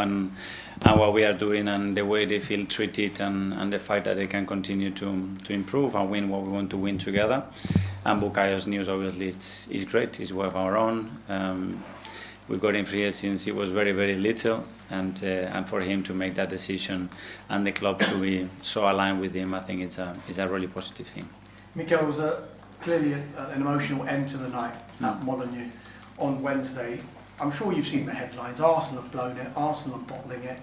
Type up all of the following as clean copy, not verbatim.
and what we are doing and the way they feel treated and the fact that they can continue to improve and win what we want to win together. And Bukayo's news obviously is great. He's one of our own. We got him here since he was very, very little, and for him to make that decision and the club to be so aligned with him, I think it's a really positive thing. Mikel, was clearly an emotional end to the night at Molineux on Wednesday. I'm sure you've seen the headlines. Arsenal have blown it, Arsenal are bottling it.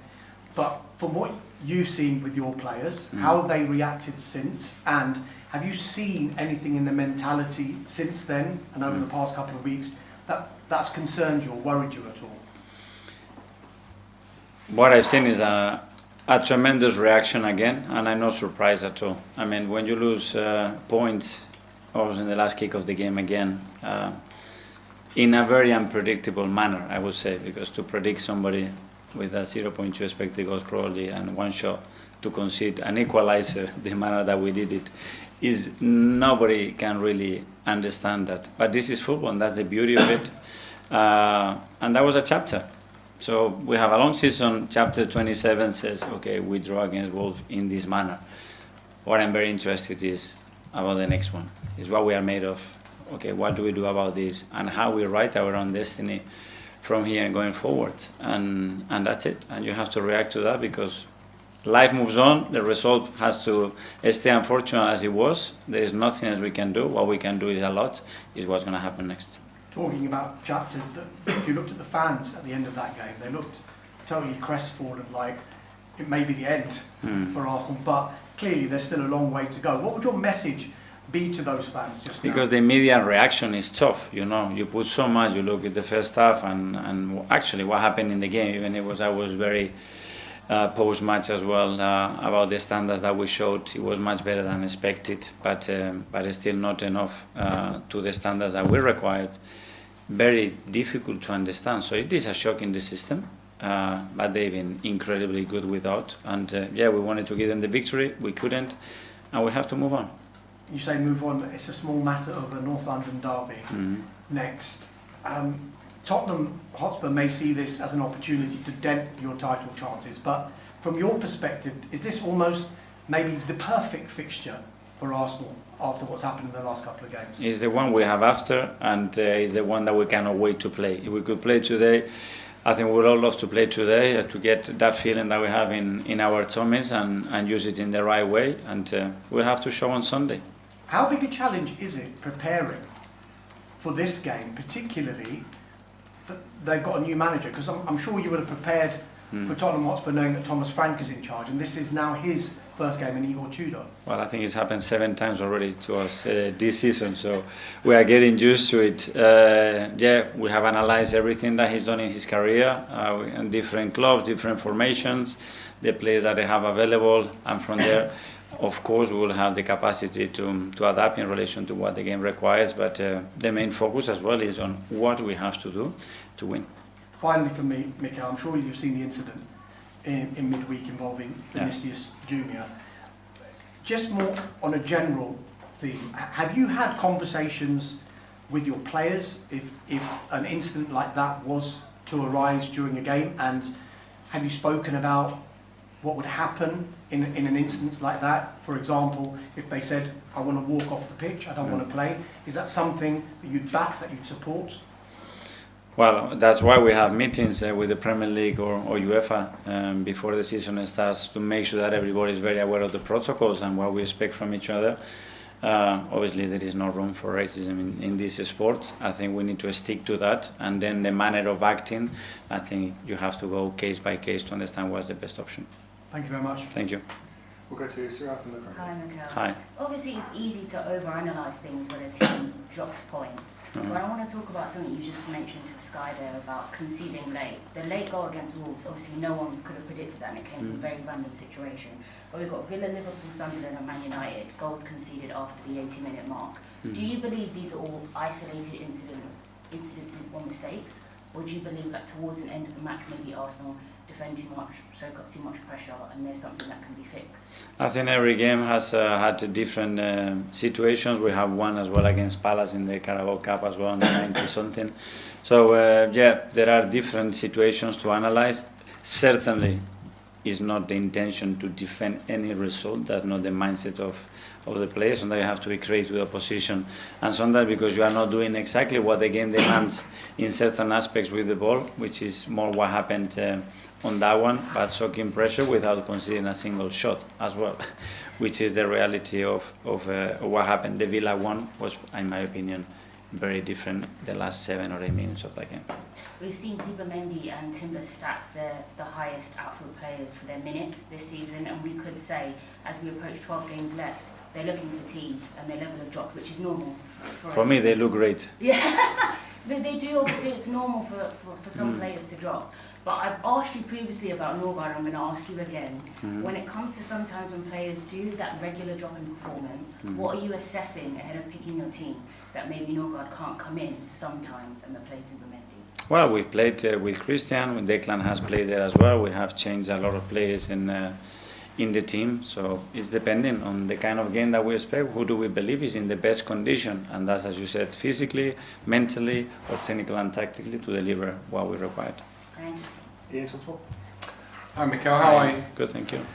But from what you've seen with your players, how have they reacted since? And have you seen anything in the mentality since then and over the past couple of weeks that's concerned you or worried you at all? What I've seen is a tremendous reaction again, and I'm not surprised at all. I mean, when you lose points, also in the last kick of the game again, in a very unpredictable manner, I would say, because to predict somebody with a 0.2 expected goals probably and one shot to concede an equalizer the manner that we did it is nobody can really understand that. But this is football, and that's the beauty of it. And that was a chapter. So we have a long season. Chapter 27 says, okay, we draw against Wolves in this manner. What I'm very interested is about the next one. Is what we are made of. Okay, what do we do about this, and how we write our own destiny from here and going forward, and that's it. And you have to react to that because life moves on. The result has to stay unfortunate as it was. There is nothing else we can do. What we can do is a lot. Is what's going to happen next. Talking about chapters, if you looked at the fans at the end of that game, they looked totally crestfallen, like it may be the end for Arsenal. But clearly, there's still a long way to go. What would your message be to those fans just now? Because the media reaction is tough, you know. You put so much. You look at the first half and actually what happened in the game. Even I was very post-match as well about the standards that we showed. It was much better than expected, but it's still not enough to the standards that we required. Very difficult to understand. So it is a shock in the system, but they've been incredibly good without. And we wanted to give them the victory. We couldn't, and we have to move on. You say move on. It's a small matter of a North London derby next. Tottenham Hotspur may see this as an opportunity to dent your title chances, but from your perspective, is this almost maybe the perfect fixture for Arsenal after what's happened in the last couple of games? It's the one we have after, and it's the one that we cannot wait to play. If we could play today, I think we would all love to play today to get that feeling that we have in our tummies and use it in the right way, and we'll have to show on Sunday. How big a challenge is it preparing for this game, particularly that they've got a new manager? Because I'm sure you would have prepared for Tottenham Hotspur knowing that Thomas Frank is in charge, and this is now his first game in Igor Tudor. Well, I think it's happened 7 times already to us this season, so we are getting used to it. We have analysed everything that he's done in his career, in different clubs, different formations, the players that they have available, and from there, of course, we will have the capacity to adapt in relation to what the game requires, but the main focus as well is on what we have to do to win. Finally for me, Mikel, I'm sure you've seen the incident in midweek involving Vinicius Junior. Just more on a general theme, have you had conversations with your players if an incident like that was to arise during a game, and have you spoken about what would happen in an instance like that? For example, if they said, I want to walk off the pitch, I don't want to play, is that something that you'd back, that you'd support? Well, that's why we have meetings with the Premier League or UEFA before the season starts, to make sure that everybody is very aware of the protocols and what we expect from each other. Obviously, there is no room for racism in this sport. I think we need to stick to that. And then the manner of acting, I think you have to go case by case to understand what's the best option. Thank you very much. Thank you. We'll go to Sarah from the crowd. Hi, Mikel. Hi. Obviously, it's easy to overanalyse things when a team drops points. But I want to talk about something you just mentioned to Sky there about conceding late. The late goal against Wolves, obviously no one could have predicted that, and it came from a very random situation. But we've got Villa, Liverpool, Sunderland and Man United, goals conceded after the 80-minute mark. Do you believe these are all isolated incidences or mistakes? Or do you believe that towards the end of the match, maybe Arsenal defend too much, so got too much pressure, and there's something that can be fixed? I think every game has had different situations. We have one as well against Palace in the Carabao Cup as well, in the 90-something. So there are different situations to analyse. certainly is not the intention to defend any result. That's not the mindset of the players. Sometimes you have to be creative with the opposition, and sometimes because you are not doing exactly what the game demands in certain aspects with the ball, which is more what happened on that one, but soaking pressure without conceding a single shot as well, which is the reality of what happened. The Villa one was, in my opinion, very different the last 7 or 8 minutes of that game. We've seen Zubimendi and Timber's stats, they're the highest outfield players for their minutes this season, and we could say, as we approach 12 games left, they're looking fatigued and their level of drop, which is normal. For me, they look great. Yeah, they do, obviously it's normal for some players to drop. But I've asked you previously about Norgard, I'm going to ask you again. When it comes to sometimes when players do that regular drop in performance, what are you assessing ahead of picking your team that maybe Norgard can't come in sometimes and replace Zubimendi? Well, we played with Christian, Declan has played there as well. We have changed a lot of players in the team, so it's depending on the kind of game that we expect. Who do we believe is in the best condition, and that's, as you said, physically, mentally, or technically and tactically to deliver what we required. Ian, talk. Hi Mikel, how are you? Good, thank you.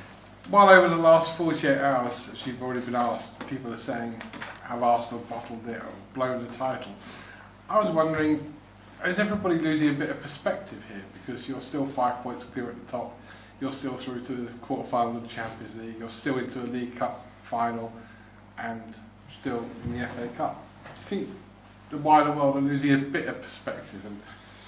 Well, over the last 48 hours, as you've already been asked, people are saying, have Arsenal bottled it or blown the title? I was wondering, is everybody losing a bit of perspective here? Because you're still 5 points clear at the top, you're still through to the quarterfinals of the Champions League, you're still into a League Cup final, and still in the FA Cup. Do you think the wider world are losing a bit of perspective and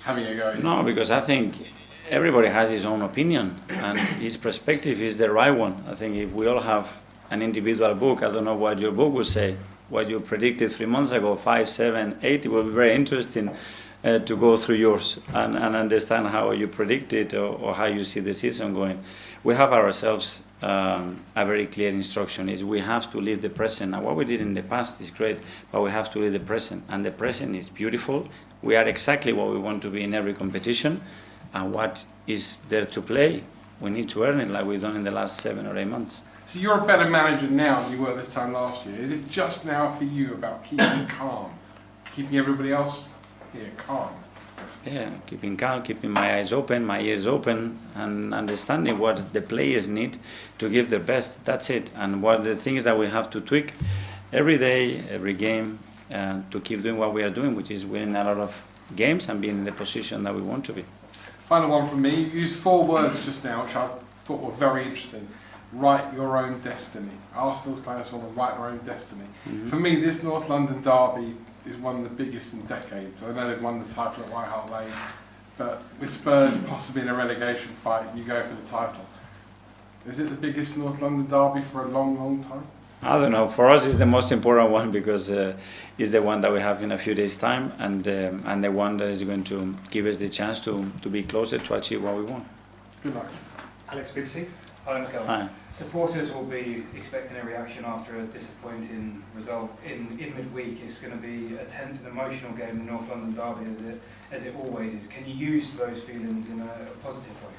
having a go? No, because I think everybody has his own opinion, and his perspective is the right one. I think if we all have an individual book, I don't know what your book would say, what you predicted 3 months ago, 5, 7, 8, it will be very interesting to go through yours and understand how you predict it or how you see the season going. We have ourselves a very clear instruction, is we have to live the present. Now, what we did in the past is great, but we have to live the present, and the present is beautiful. We are exactly what we want to be in every competition, and what is there to play, we need to earn it like we've done in the last 7 or 8 months. So you're a better manager now than you were this time last year. Is it just now for you about keeping calm, keeping everybody else here calm? Yeah, keeping calm, keeping my eyes open, my ears open, and understanding what the players need to give their best. That's it. And what the things that we have to tweak every day, every game, to keep doing what we are doing, which is winning a lot of games and being in the position that we want to be. Final one from me. You used 4 words just now, which I thought were very interesting. Write your own destiny. Arsenal players want to write their own destiny. For me, this North London derby is one of the biggest in decades. I know they've won the title at White Hart Lane, but with Spurs possibly in a relegation fight, you go for the title. Is it the biggest North London derby for a long, long time? I don't know. For us, it's the most important one because it's the one that we have in a few days' time, and the one that is going to give us the chance to be closer to achieve what we want. Good luck. Alex, BBC. Hi, Mikel. Hi. Supporters will be expecting a reaction after a disappointing result in midweek. It's going to be a tense and emotional game, the North London derby, as it always is. Can you use those feelings in a positive way?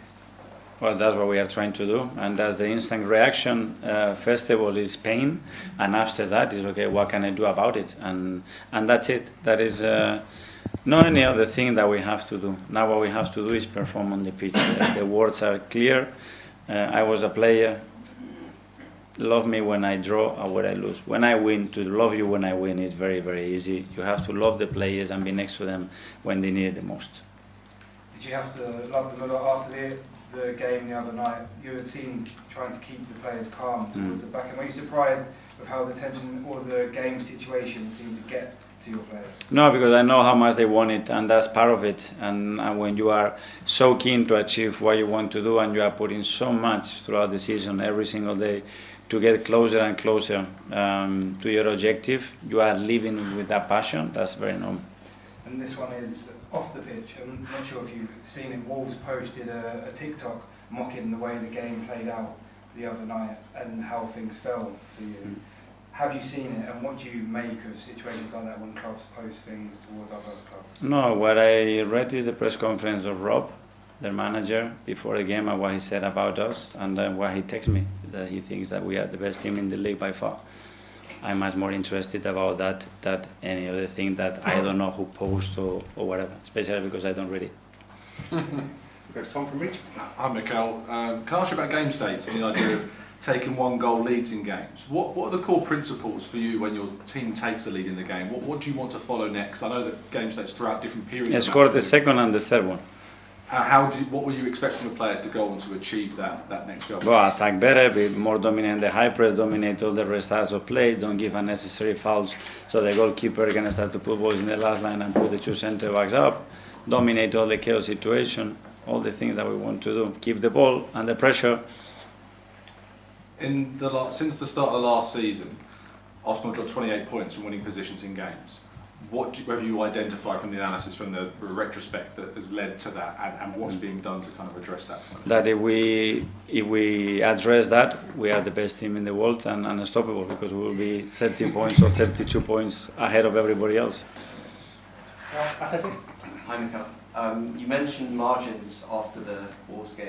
Well, that's what we are trying to do, and that's the instant reaction. First of all is pain, and after that is, okay, what can I do about it? And that's it. That is not any other thing that we have to do. Now what we have to do is perform on the pitch. The words are clear. I was a player. Love me when I draw or when I lose. When I win, to love you when I win is very, very easy. You have to love the players and be next to them when they need it the most. Did you have to love them a lot after the game the other night? You were seen trying to keep the players calm towards the back. And were you surprised with how the tension or the game situation seemed to get to your players? No, because I know how much they want it, and that's part of it. And when you are so keen to achieve what you want to do, and you are putting so much throughout the season, every single day, to get closer and closer to your objective, you are living with that passion. That's very normal. And this one is off the pitch. I'm not sure if you've seen it. Wolves posted a TikTok mocking the way the game played out the other night and how things fell for you. Have you seen it, and what do you make of situations like that when clubs post things towards other clubs? No, what I read is the press conference of Rob, their manager, before the game, and what he said about us, and then what he texted me, that he thinks that we are the best team in the league by far. I'm much more interested about that than any other thing that I don't know who posts or whatever, especially because I don't read it. Goes Tom from Reach. Hi Mikel. Can I ask you about game states and the idea of taking 1-goal leads in games? What are the core principles for you when your team takes a lead in the game? What do you want to follow next? I know that game states throughout different periods. He scored the second and the third one. What were you expecting your players to go on to achieve that next goal? Well, attack better, be more dominant, the high press, dominate all the restarts of play, don't give unnecessary fouls, so the goalkeeper can start to put balls in the last line and put the 2 centre backs up, dominate all the chaos situation, all the things that we want to do, keep the ball under pressure. Since the start of last season, Arsenal dropped 28 points from winning positions in games. What have you identified from the analysis, from the retrospect, that has led to that, and what's being done to kind of address that? That if we address that, we are the best team in the world and unstoppable, because we will be 30 points or 32 points ahead of everybody else. Athletic. Hi, Mikel. You mentioned margins after the Wolves game.